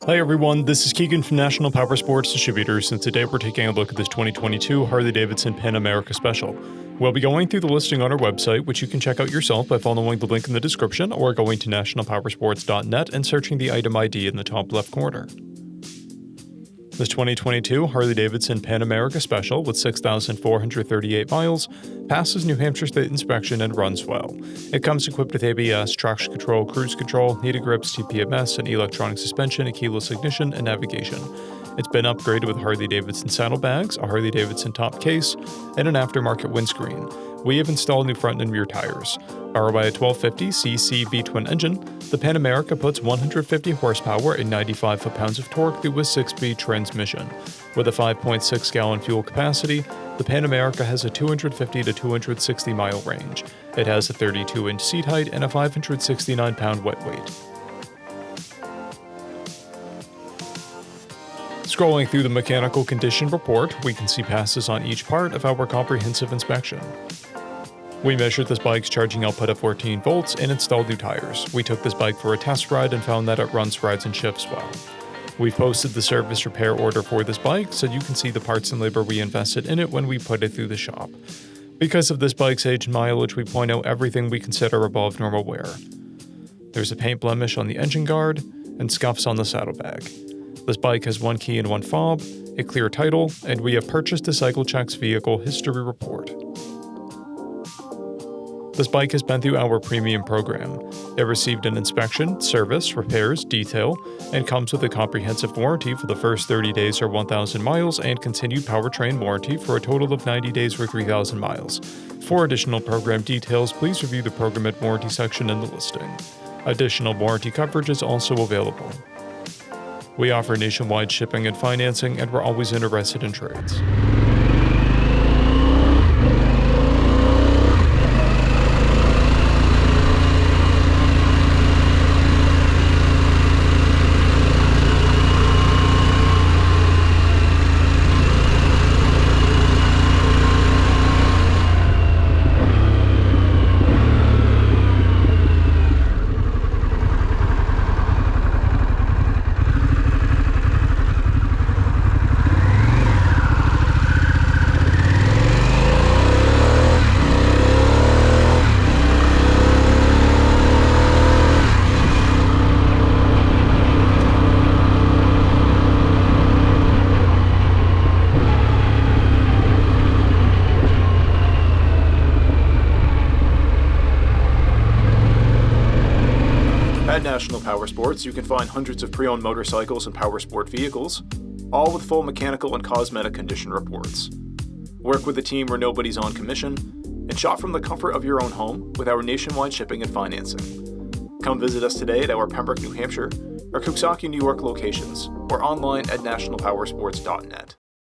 Hi everyone, this is Keegan from National Powersports Distributors, and today we're taking a look at this 2022 Harley-Davidson Pan America Special. We'll be going through the listing on our website, which you can check out yourself by following the link in the description or going to nationalpowersports.net and searching the item ID in the top left corner. This 2022 Harley-Davidson Pan America Special with 6,438 miles passes New Hampshire State Inspection and runs well. It comes equipped with ABS, traction control, cruise control, heated grips, TPMS, and electronic suspension, a keyless ignition, and navigation. It's been upgraded with Harley-Davidson saddlebags, a Harley-Davidson top case, and an aftermarket windscreen. We have installed new front and rear tires. Powered by a 1250cc V-twin engine, the Pan America puts 150 horsepower and 95 foot-pounds of torque through a 6-speed transmission. With a 5.6-gallon fuel capacity, the Pan America has a 250 to 260 mile range. It has a 32-inch seat height and a 569-pound wet weight. Scrolling through the mechanical condition report, we can see passes on each part of our comprehensive inspection. We measured this bike's charging output at 14 volts and installed new tires. We took this bike for a test ride and found that it runs, rides, and shifts well. We've posted the service repair order for this bike so you can see the parts and labor we invested in it when we put it through the shop. Because of this bike's age and mileage, we point out everything we consider above normal wear. There's a paint blemish on the engine guard and scuffs on the saddlebag. This bike has one key and one fob, a clear title, and we have purchased a CycleCheck's vehicle history report. This bike has been through our premium program. It received an inspection, service, repairs, detail, and comes with a comprehensive warranty for the first 30 days or 1,000 miles and continued powertrain warranty for a total of 90 days or 3,000 miles. For additional program details, please review the program and warranty section in the listing. Additional warranty coverage is also available. We offer nationwide shipping and financing, and we're always interested in trades. At National Powersports, you can find hundreds of pre-owned motorcycles and powersport vehicles, all with full mechanical and cosmetic condition reports. Work with a team where nobody's on commission, and shop from the comfort of your own home with our nationwide shipping and financing. Come visit us today at our Pembroke, New Hampshire, or Coxsackie, New York locations, or online at nationalpowersports.net.